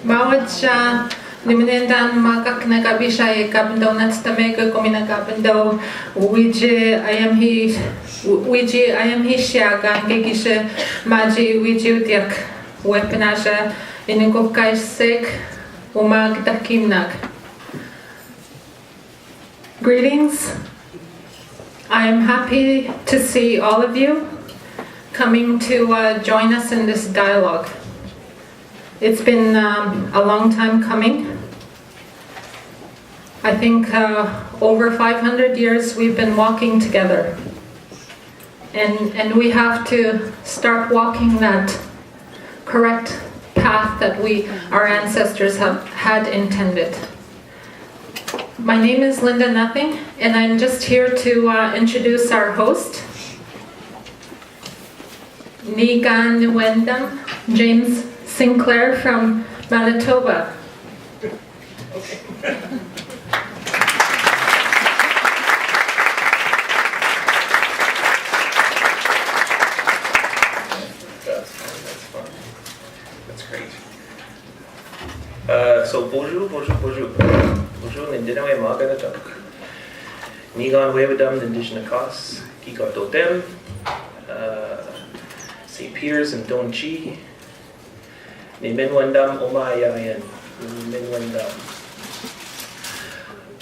Bawat siya liminendan makaknagabisha ikabendaw natstamega kominagabendaw wiji ayam hi siaga ngegisha maji wiji utiak wepenasha inukokkaisek umagdakimnag. Greetings. I am happy to see all of you coming to join us in this dialogue. It's been a long time coming. I think over 500 years we've been walking together. And we have to start walking that correct path that our ancestors had intended. My name is Linda Nothing, and I'm just here to introduce our host, Niigaanwewidam James Sinclair from Manitoba. That's great. So bonjour. Bonjour, Niigaanwewidam Niigaanwewidam Indigenous-Settler, Kiikototem, St. Peter's and Donchi, Niigaanwewidam Omayayan, Niigaanwewidam.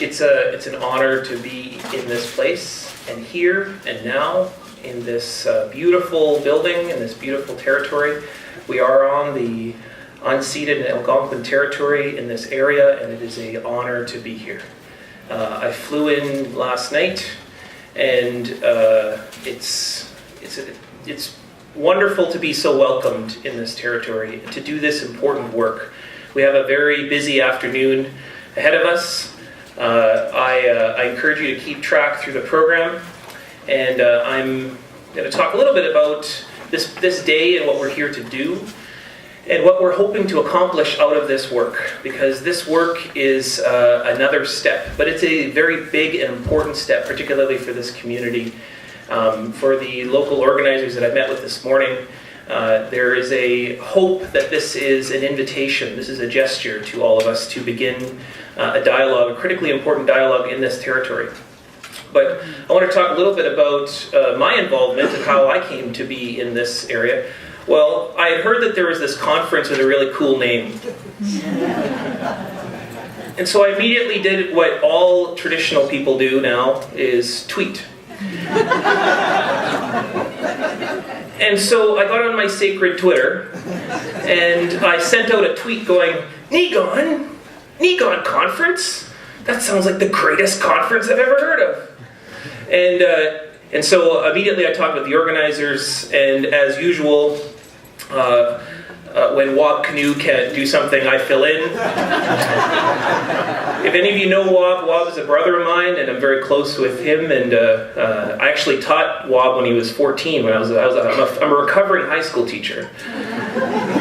It's an honor to be in this place and here and now in this beautiful building, in this beautiful territory. We are on the unceded and Algonquin territory in this area, and it is an honor to be here. I flew in last night, and it's wonderful to be so welcomed in this territory, to do this important work. We have a very busy afternoon ahead of us. I encourage you to keep track through the program, and I'm going to talk a little bit about this day and what we're here to do, and what we're hoping to accomplish out of this work, because this work is another step, but it's a very big and important step, particularly for this community. For the local organizers that I met with this morning, there is a hope that this is an invitation, this is a gesture to all of us to begin a dialogue, a critically important dialogue in this territory. But I want to talk a little bit about my involvement and how I came to be in this area. Well, I had heard that there was this conference with a really cool name. And so I immediately did what all traditional people do now, is tweet. And so I got on my sacred Twitter, and I sent out a tweet going, Niigaan conference? That sounds like the greatest conference I've ever heard of. And so immediately I talked with the organizers, and as usual, when Wob Canoe can't do something, I fill in. If any of you know Wob is a brother of mine, and I'm very close with him. And I actually taught Wob when he was 14. I'm a recovering high school teacher.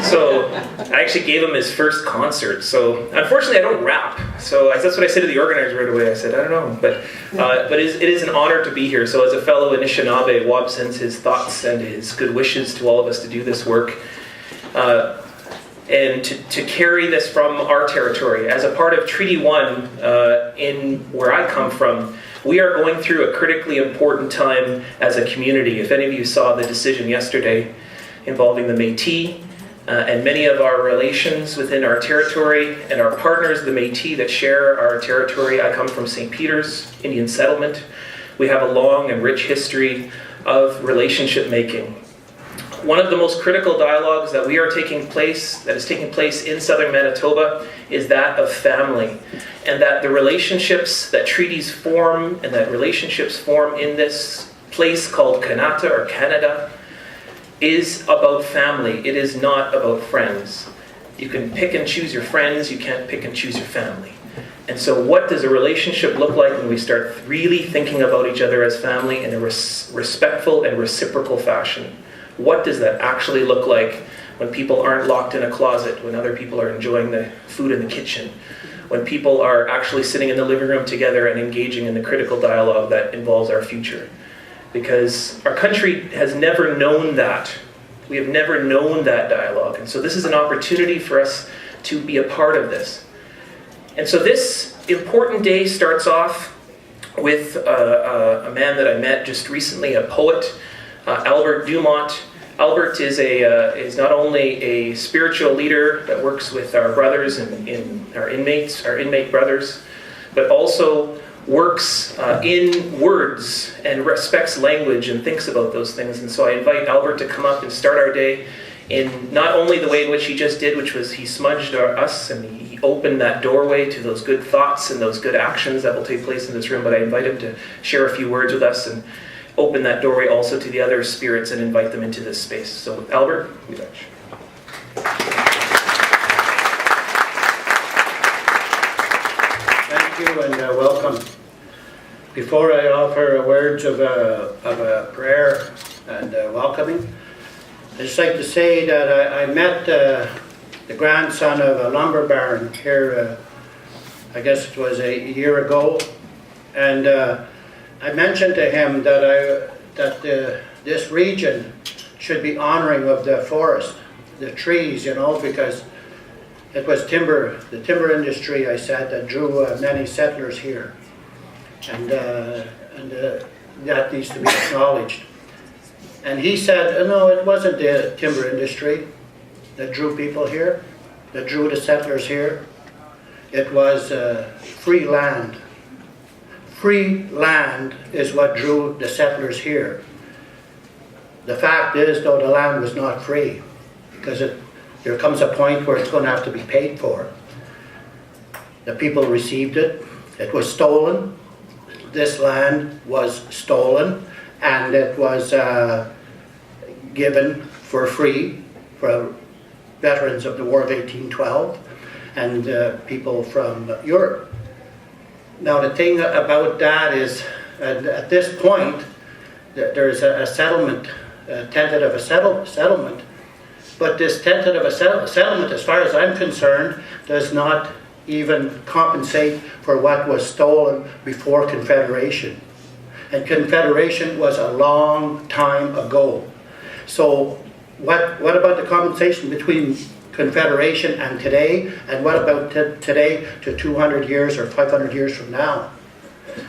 So I actually gave him his first concert. So unfortunately, I don't rap. So that's what I said to the organizers right away. I said, I don't know, but it is an honor to be here. So as a fellow Anishinaabe, Wob sends his thoughts and his good wishes to all of us to do this work. And to carry this from our territory. As a part of Treaty 1 in where I come from, we are going through a critically important time as a community. If any of you saw the decision yesterday involving the Métis and many of our relations within our territory and our partners, the Métis that share our territory. I come from St. Peter's, Indian settlement. We have a long and rich history of relationship making. One of the most critical dialogues that is taking place in southern Manitoba is that of family, and that the relationships that treaties form and that relationships form in this place called Kanata or Canada is about family. It is not about friends. You can pick and choose your friends, you can't pick and choose your family. And so what does a relationship look like when we start really thinking about each other as family in a respectful and reciprocal fashion? What does that actually look like when people aren't locked in a closet, when other people are enjoying the food in the kitchen, when people are actually sitting in the living room together and engaging in the critical dialogue that involves our future? Because our country has never known that. We have never known that dialogue. And so this is an opportunity for us to be a part of this. And so this important day starts off with a man that I met just recently, a poet, Albert Dumont. Albert is not only a spiritual leader that works with our brothers and our inmate brothers, but also works in words and respects language and thinks about those things. And so I invite Albert to come up and start our day in not only the way in which he just did, which was he smudged us and he opened that doorway to those good thoughts and those good actions that will take place in this room, but I invite him to share a few words with us and open that doorway also to the other spirits and invite them into this space. So Albert, we got you. Thank you and welcome. Before I offer words of a prayer and welcoming, I'd just like to say that I met the grandson of a lumber baron here, I guess it was a year ago, and I mentioned to him that this region should be honoring of the forest, the trees, you know, because it was the timber industry, I said, that drew many settlers here, and that needs to be acknowledged. And he said, no, it wasn't the timber industry that drew people here, that drew the settlers here. It was free land. Free land is what drew the settlers here. The fact is, though, the land was not free, because there comes a point where it's going to have to be paid for. The people received it. It was stolen. This land was stolen, and it was given for free for veterans of the War of 1812 and people from Europe. Now the thing about that is, at this point, there's a settlement, tentative settlement, but this tentative settlement, as far as I'm concerned, does not even compensate for what was stolen before Confederation. And Confederation was a long time ago. So what about the compensation between Confederation and today, and what about today to 200 years or 500 years from now?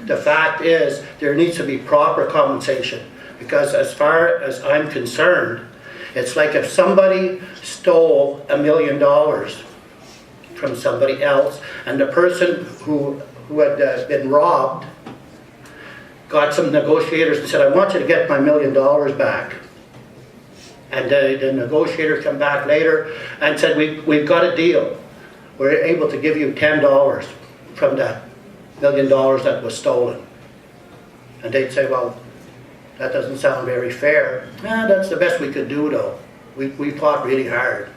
The fact is, there needs to be proper compensation, because as far as I'm concerned, it's like if somebody stole $1 million from somebody else, and the person who had been robbed got some negotiators and said, I want you to get my $1 million back. And the negotiators come back later and said, we've got a deal. We're able to give you $10 from that $1 million that was stolen. And they'd say, well, that doesn't sound very fair. That's the best we could do, though. We fought really hard.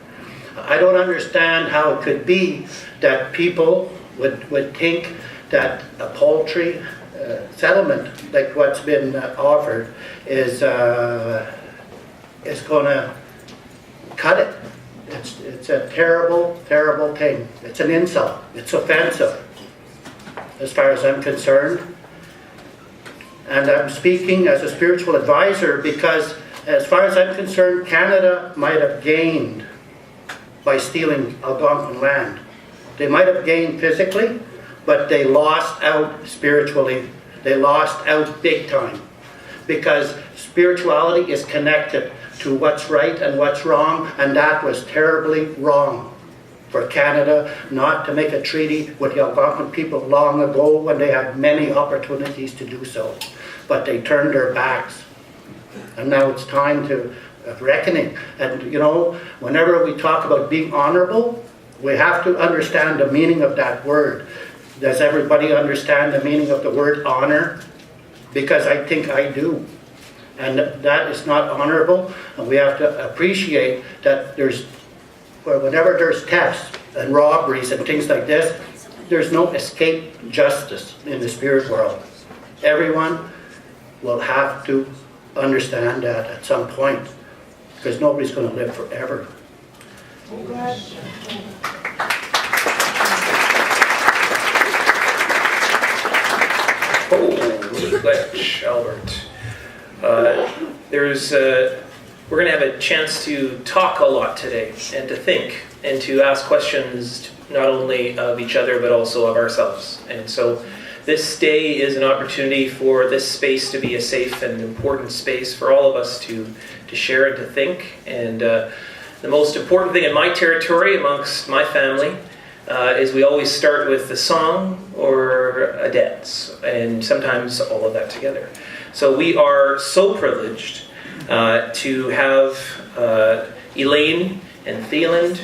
I don't understand how it could be that people would think that a paltry settlement like what's been offered is going to cut it. It's a terrible, terrible thing. It's an insult. It's offensive, as far as I'm concerned. And I'm speaking as a spiritual advisor because, as far as I'm concerned, Canada might have gained by stealing Algonquin land. They might have gained physically, but they lost out spiritually. They lost out big time, because spirituality is connected to what's right and what's wrong, and that was terribly wrong for Canada not to make a treaty with the Algonquin people long ago when they had many opportunities to do so. But they turned their backs. And now it's time to reckoning. And you know, whenever we talk about being honorable, we have to understand the meaning of that word. Does everybody understand the meaning of the word honor? Because I think I do. And that is not honorable, and we have to appreciate that whenever there's thefts and robberies and things like this, there's no escape justice in the spirit world. Everyone will have to understand that at some point, because nobody's going to live forever. Holy glitch, Albert. There's we're going to have a chance to talk a lot today and to think and to ask questions not only of each other but also of ourselves. And so this day is an opportunity for this space to be a safe and important space for all of us to share and to think. And the most important thing in my territory amongst my family is we always start with a song or a dance, and sometimes all of that together. So we are so privileged to have Elaine and Theland,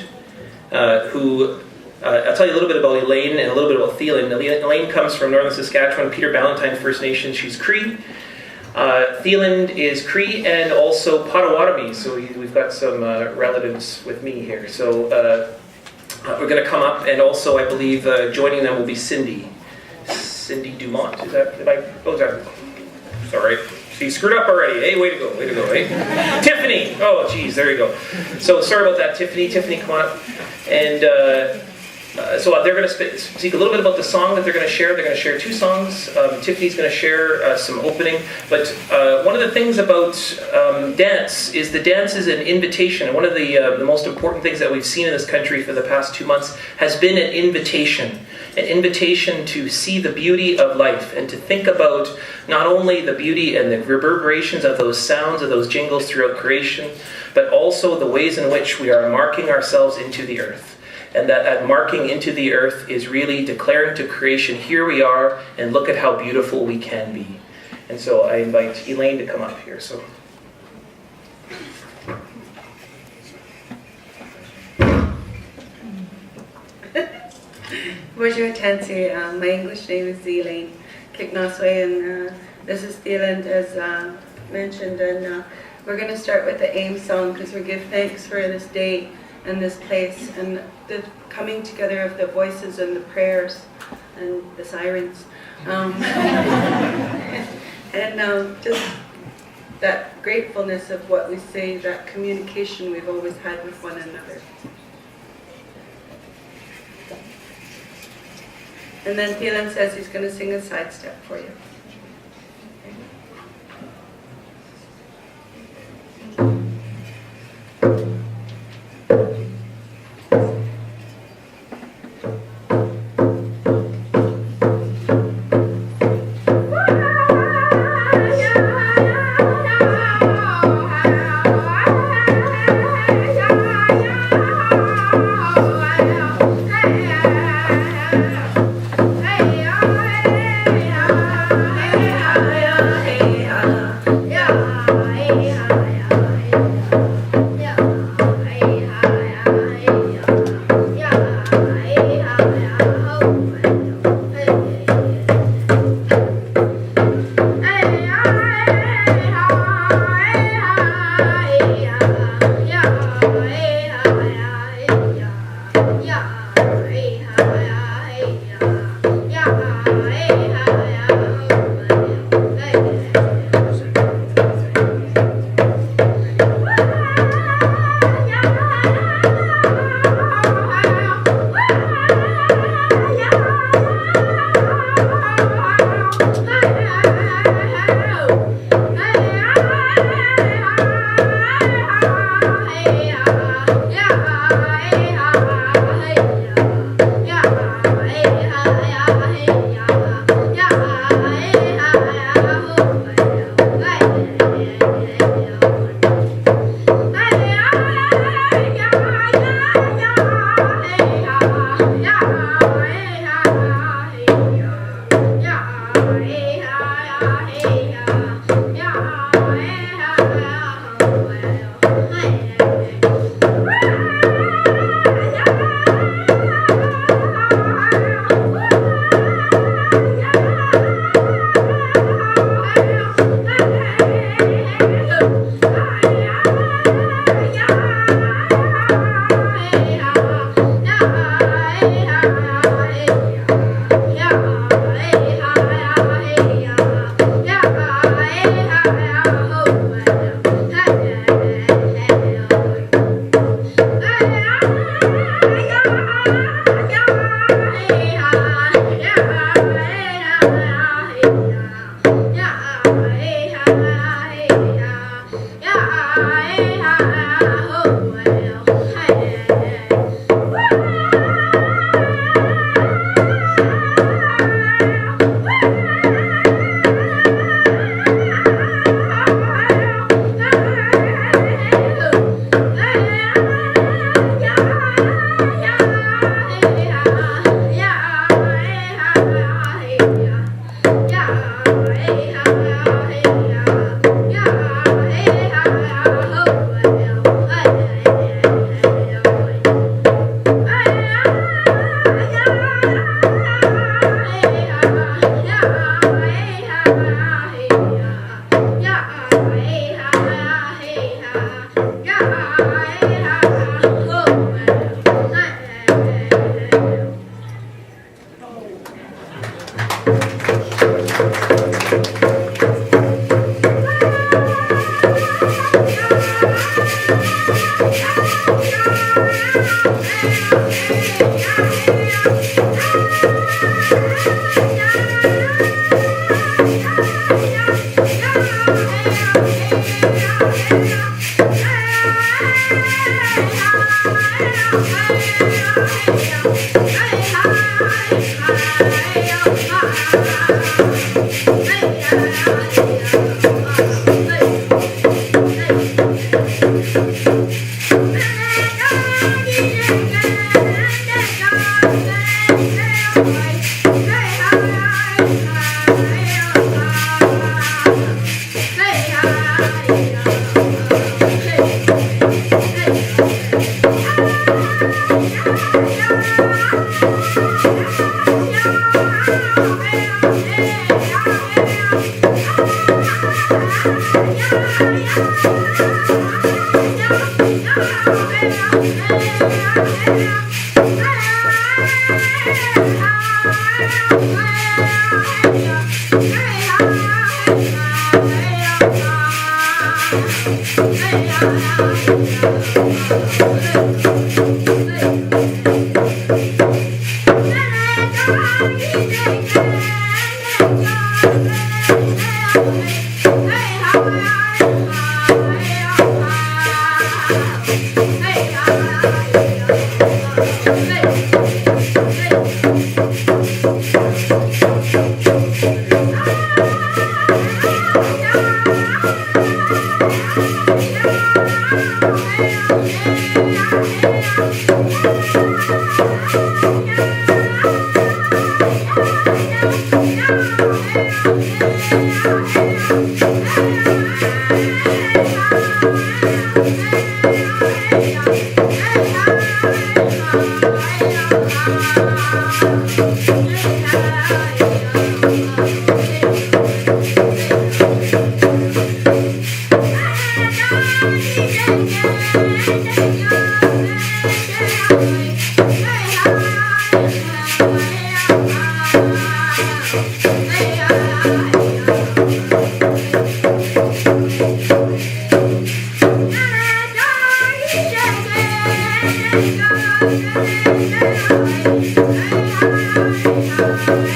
who I'll tell you a little bit about Elaine and a little bit about Theland. Elaine comes from northern Saskatchewan, Peter Ballantine First Nation. She's Cree. Theland is Cree and also Potawatomi, so we've got some relatives with me here. So we're going to come up, and also I believe joining them will be Cindy Dumont. Is that? Sorry. She screwed up already. Hey, way to go, hey. Tiffany! Oh, geez, there you go. So sorry about that, Tiffany. Tiffany, come on up. And so they're going to speak a little bit about the song that they're going to share. They're going to share two songs. Tiffany's going to share some opening. But one of the things about dance is the dance is an invitation. And one of the most important things that we've seen in this country for the past 2 months has been an invitation to see the beauty of life and to think about not only the beauty and the reverberations of those sounds, of those jingles throughout creation, but also the ways in which we are marking ourselves into the earth. And that marking into the earth is really declaring to creation, here we are, and look at how beautiful we can be. And so I invite Elaine to come up here. So. Bonjour, Tansy. My English name is Elaine and Kicknosway, and this is Theland, as mentioned. And we're going to start with the AIM song because we give thanks for this day and this place and the coming together of the voices and the prayers and the sirens. Just that gratefulness of what we say, that communication we've always had with one another. And then Thielen says he's going to sing a sidestep for you. Hey,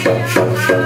Thank you.